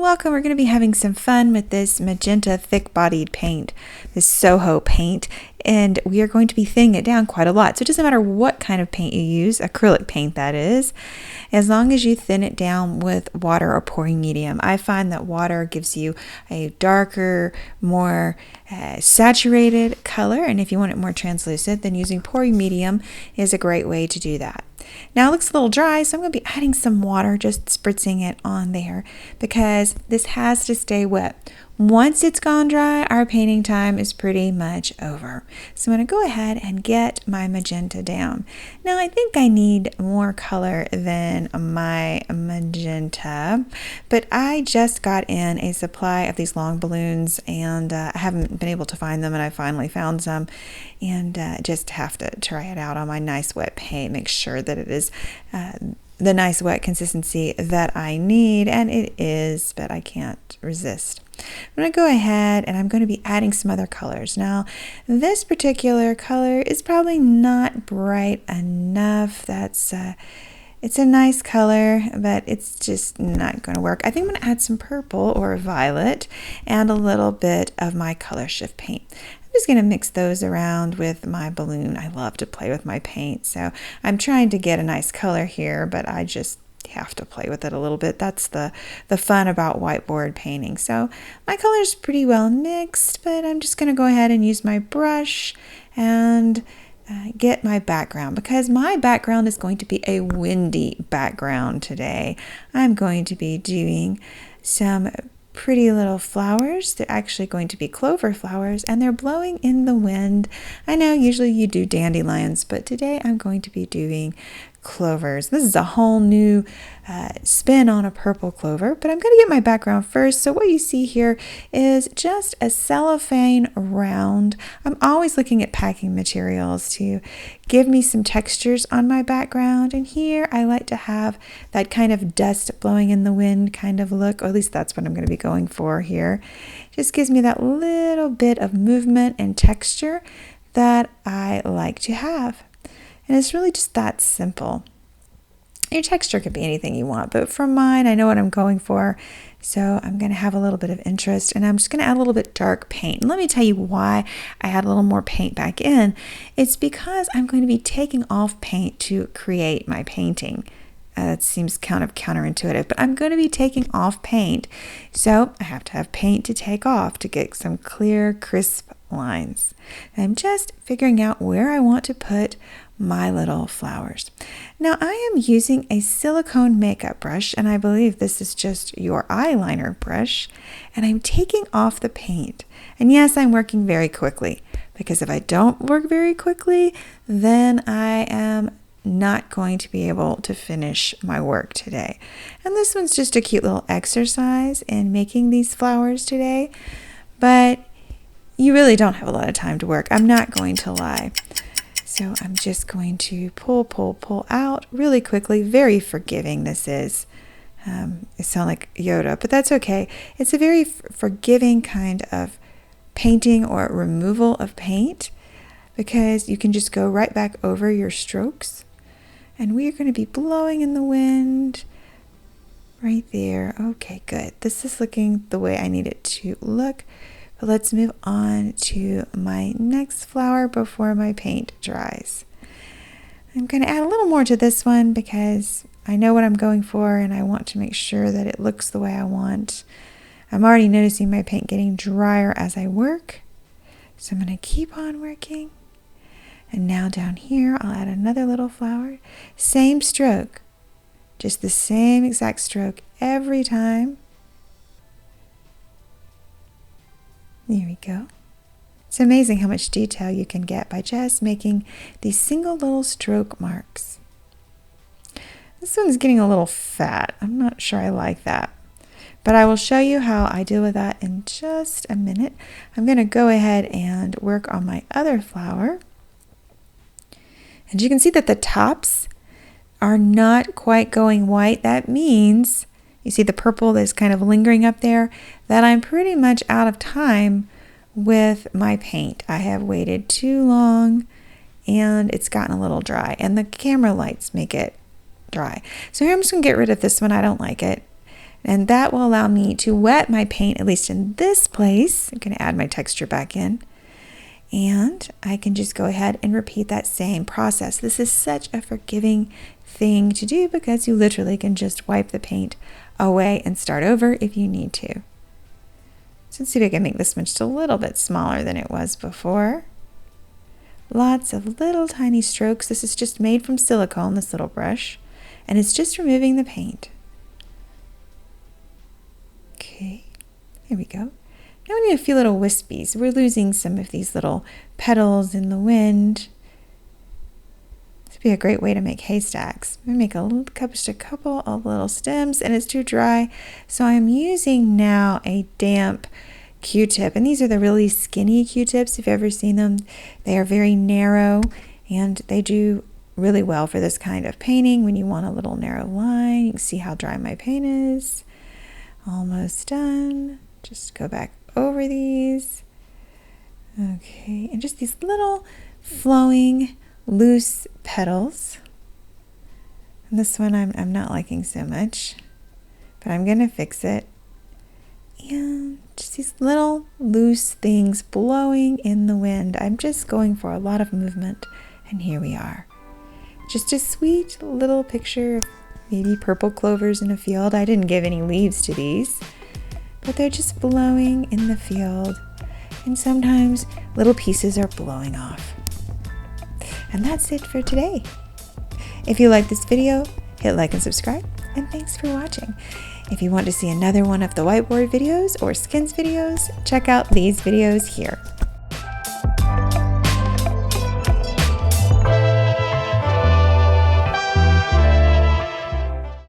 welcome. We're going to be having some fun with this magenta thick-bodied paint, this Soho paint, and we are going to be thinning it down quite a lot. So it doesn't matter what kind of paint you use, acrylic paint that is, as long as you thin it down with water or pouring medium. I find that water gives you a darker, more saturated color, and if you want it more translucent, then using pouring medium is a great way to do that. Now it looks a little dry, so I'm going to be adding some water, just spritzing it on there because this has to stay wet. Once it's gone dry, our painting time is pretty much over. So I'm going to go ahead and get my magenta down. Now I think I need more color than my magenta, but I just got in a supply of these long balloons and I haven't been able to find them, and I finally found some, and just have to try it out on my nice wet paint, make sure that it is the nice wet consistency that I need, and it is, but I can't resist. I'm going to go ahead and I'm going to be adding some other colors. Now, this particular color is probably not bright enough. It's a nice color, but it's just not going to work. I think I'm going to add some purple or violet and a little bit of my color shift paint. I'm just going to mix those around with my balloon. I love to play with my paint, so I'm trying to get a nice color here, but I just have to play with it a little bit. That's the fun about whiteboard painting. So my color's pretty well mixed, but I'm just going to go ahead and use my brush and get my background, because my background is going to be a windy background today. I'm going to be doing some pretty little flowers. They're actually going to be clover flowers, and they're blowing in the wind. I know usually you do dandelions, but today I'm going to be doing clovers. This is a whole new spin on a purple clover, but I'm going to get my background first. So what you see here is just a cellophane round. I'm always looking at packing materials to give me some textures on my background, and here I like to have that kind of dust blowing in the wind kind of look, or at least that's what I'm going to be going for here. Just gives me that little bit of movement and texture that I like to have. And it's really just that simple. Your texture could be anything you want, but for mine, I know what I'm going for. So I'm going to have a little bit of interest, and I'm just going to add a little bit dark paint. And let me tell you why I add a little more paint back in. It's because I'm going to be taking off paint to create my painting. It seems kind of counterintuitive, but I'm going to be taking off paint. So I have to have paint to take off to get some clear, crisp lines. And I'm just figuring out where I want to put my little flowers. Now I am using a silicone makeup brush, and I believe this is just your eyeliner brush, and I'm taking off the paint. And yes, I'm working very quickly, because if I don't work very quickly, then I am not going to be able to finish my work today. And this one's just a cute little exercise in making these flowers today, but you really don't have a lot of time to work. I'm not going to lie. So I'm just going to pull out really quickly. Very forgiving this is. It sounds like Yoda, but that's okay. It's a very forgiving kind of painting or removal of paint, because you can just go right back over your strokes. And we are going to be blowing in the wind right there. Okay, good. This is looking the way I need it to look. But let's move on to my next flower before my paint dries. I'm going to add a little more to this one because I know what I'm going for, and I want to make sure that it looks the way I want. I'm already noticing my paint getting drier as I work, so I'm going to keep on working. And now down here, I'll add another little flower. Same stroke, just the same exact stroke every time. There we go. It's amazing how much detail you can get by just making these single little stroke marks. This one's getting a little fat. I'm not sure I like that, but I will show you how I deal with that in just a minute. I'm going to go ahead and work on my other flower. And you can see that the tops are not quite going white. That means you see the purple that's kind of lingering up there, that I'm pretty much out of time with my paint. I have waited too long and it's gotten a little dry, and the camera lights make it dry. So here I'm just going to get rid of this one. I don't like it. And that will allow me to wet my paint, at least in this place. I'm going to add my texture back in. And I can just go ahead and repeat that same process. This is such a forgiving thing to do because you literally can just wipe the paint away and start over if you need to. So let's see if I can make this one just a little bit smaller than it was before. Lots of little tiny strokes. This is just made from silicone, this little brush, and it's just removing the paint. Okay, here we go. Now we need a few little wispies. We're losing some of these little petals in the wind. This would be a great way to make haystacks. I'm going to make just a couple of little stems, and it's too dry. So I'm using now a damp Q-tip, and these are the really skinny Q-tips. If you've ever seen them, they are very narrow, and they do really well for this kind of painting when you want a little narrow line. You can see how dry my paint is. Almost done. Just go back over these. Okay, and just these little flowing loose petals. And this one I'm not liking so much, but I'm gonna fix it. And just these little loose things blowing in the wind. I'm just going for a lot of movement, and here we are. Just a sweet little picture of maybe purple clovers in a field. I didn't give any leaves to these, but they're just blowing in the field, and sometimes little pieces are blowing off. And that's it for today. If you like this video, hit like and subscribe, and thanks for watching. If you want to see another one of the whiteboard videos or skins videos, check out these videos here.